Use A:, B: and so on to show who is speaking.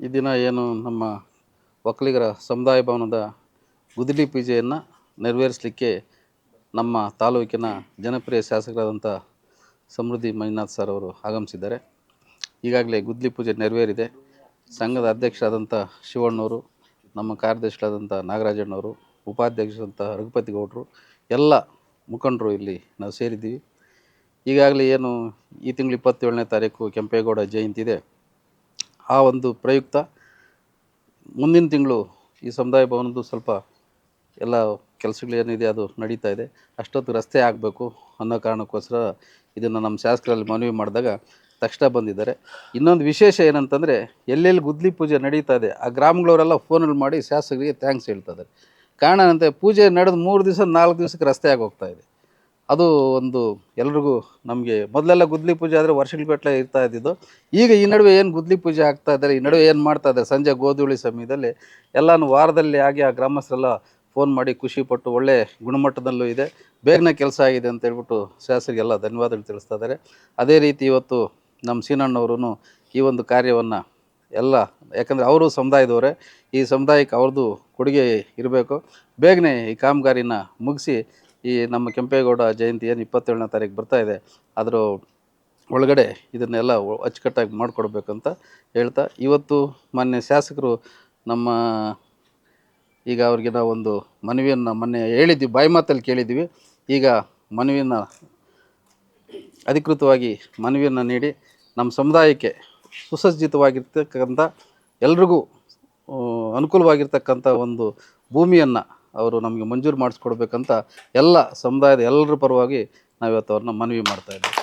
A: ಈ ದಿನ ಏನು ನಮ್ಮ ಒಕ್ಕಲಿಗರ ಸಮುದಾಯ ಭವನದ ಗುದ್ದಲಿ ಪೂಜೆಯನ್ನು ನೆರವೇರಿಸಲಿಕ್ಕೆ ನಮ್ಮ ತಾಲೂಕಿನ ಜನಪ್ರಿಯ ಶಾಸಕರಾದಂಥ ಸಮೃದ್ಧಿ ಮಂಜುನಾಥ್ ಸರ್ ಅವರು ಆಗಮಿಸಿದ್ದಾರೆ. ಈಗಾಗಲೇ ಗುದ್ದಲಿ ಪೂಜೆ ನೆರವೇರಿದೆ. ಸಂಘದ ಅಧ್ಯಕ್ಷರಾದಂಥ ಶಿವಣ್ಣವರು, ನಮ್ಮ ಕಾರ್ಯದರ್ಶಿಗಳಾದಂಥ ನಾಗರಾಜಣ್ಣವರು, ಉಪಾಧ್ಯಕ್ಷರಾದಂಥ ರಘುಪತಿ ಗೌಡರು, ಎಲ್ಲ ಮುಖಂಡರು ಇಲ್ಲಿ ನಾವು ಸೇರಿದ್ದೀವಿ. ಈಗಾಗಲೇ ಏನು ಈ ತಿಂಗಳು 27ನೇ ತಾರೀಕು ಕೆಂಪೇಗೌಡ ಜಯಂತಿ ಇದೆ. ಆ ಒಂದು ಪ್ರಯುಕ್ತ ಮುಂದಿನ ತಿಂಗಳು ಈ ಸಮುದಾಯ ಭವನದ್ದು ಸ್ವಲ್ಪ ಎಲ್ಲ ಕೆಲಸಗಳೇನಿದೆ ಅದು ನಡೀತಾ ಇದೆ. ಅಷ್ಟೊತ್ತು ರಸ್ತೆ ಆಗಬೇಕು ಅನ್ನೋ ಕಾರಣಕ್ಕೋಸ್ಕರ ಇದನ್ನು ನಮ್ಮ ಶಾಸಕರಲ್ಲಿ ಮನವಿ ಮಾಡಿದಾಗ ತಕ್ಷಣ ಬಂದಿದ್ದಾರೆ. ಇನ್ನೊಂದು ವಿಶೇಷ ಏನಂತಂದರೆ, ಎಲ್ಲೆಲ್ಲಿ ಗುದ್ದಲಿ ಪೂಜೆ ನಡೀತಾ ಇದೆ ಆ ಗ್ರಾಮಗಳವರೆಲ್ಲ ಫೋನಲ್ಲಿ ಮಾಡಿ ಶಾಸಕರಿಗೆ ಥ್ಯಾಂಕ್ಸ್ ಹೇಳ್ತಾರೆ. ಕಾರಣ ಏನಂತೆ, ಪೂಜೆ ನಡೆದು 3 ದಿವಸ 4 ದಿವಸಕ್ಕೆ ರಸ್ತೆ ಆಗಿ ಹೋಗ್ತಾ ಇದೆ. ಅದು ಒಂದು ಎಲ್ರಿಗೂ ನಮಗೆ ಮೊದಲೆಲ್ಲ ಗುದ್ದಲಿ ಪೂಜೆ ಆದರೆ ವರ್ಷಗಟ್ಟಲೆ ಇರ್ತಾ ಇದ್ದಿದ್ದು. ಈಗ ಈ ನಡುವೆ ಏನು ಗುದ್ದಲಿ ಪೂಜೆ ಆಗ್ತಾ ಇದ್ದಾರೆ, ಈ ನಡುವೆ ಏನು ಮಾಡ್ತಾ ಇದ್ದಾರೆ, ಸಂಜೆ ಗೋಧೂಳಿ ಸಮಯದಲ್ಲಿ ಎಲ್ಲನೂ ವಾರದಲ್ಲಿ ಆಗಿ ಆ ಗ್ರಾಮಸ್ಥರೆಲ್ಲ ಫೋನ್ ಮಾಡಿ ಖುಷಿಪಟ್ಟು ಒಳ್ಳೆ ಗುಣಮಟ್ಟದಲ್ಲೂ ಇದೆ, ಬೇಗನೆ ಕೆಲಸ ಆಗಿದೆ ಅಂತ ಹೇಳ್ಬಿಟ್ಟು ಶಾಸಕರಿಗೆಲ್ಲ ಧನ್ಯವಾದಗಳು ತಿಳಿಸ್ತಾ ಇದ್ದಾರೆ. ಅದೇ ರೀತಿ ಇವತ್ತು ನಮ್ಮ ಸೀನಣ್ಣವರು ಈ ಒಂದು ಕಾರ್ಯವನ್ನು ಎಲ್ಲ, ಯಾಕಂದರೆ ಅವರು ಸಮುದಾಯದವರೇ, ಈ ಸಮುದಾಯಕ್ಕೆ ಅವ್ರದ್ದು ಕೊಡುಗೆ ಇರಬೇಕು. ಬೇಗನೆ ಈ ಕಾಮಗಾರಿನ ಮುಗಿಸಿ ಈ ನಮ್ಮ ಕೆಂಪೇಗೌಡ ಜಯಂತಿ ಏನು 27ನೇ ತಾರೀಕು ಬರ್ತಾಯಿದೆ ಅದರ ಒಳಗಡೆ ಇದನ್ನೆಲ್ಲ ಅಚ್ಚುಕಟ್ಟಾಗಿ ಮಾಡಿಕೊಡ್ಬೇಕಂತ ಹೇಳ್ತಾ, ಇವತ್ತು ಮಾನ್ಯ ಶಾಸಕರು ನಮ್ಮ ಈಗ ಅವ್ರಿಗೆ ನಾವು ಒಂದು ಮನವಿಯನ್ನು ಮೊನ್ನೆ ಹೇಳಿದ್ವಿ, ಬಾಯಿ ಮಾತಲ್ಲಿ ಕೇಳಿದ್ವಿ. ಈಗ ಮನವಿಯನ್ನು ಅಧಿಕೃತವಾಗಿ ಮನವಿಯನ್ನು ನೀಡಿ ನಮ್ಮ ಸಮುದಾಯಕ್ಕೆ ಸುಸಜ್ಜಿತವಾಗಿರ್ತಕ್ಕಂಥ ಎಲ್ರಿಗೂ ಅನುಕೂಲವಾಗಿರ್ತಕ್ಕಂಥ ಒಂದು ಭೂಮಿಯನ್ನು ಅವರು ನಮಗೆ ಮಂಜೂರು ಮಾಡಿಸ್ಕೊಡ್ಬೇಕಂತ ಎಲ್ಲ ಸಮುದಾಯದ ಎಲ್ಲರ ಪರವಾಗಿ ನಾವು ಇವತ್ತು ಅವ್ರನ್ನ ಮನವಿ ಮಾಡ್ತಾಯಿದ್ದೀವಿ.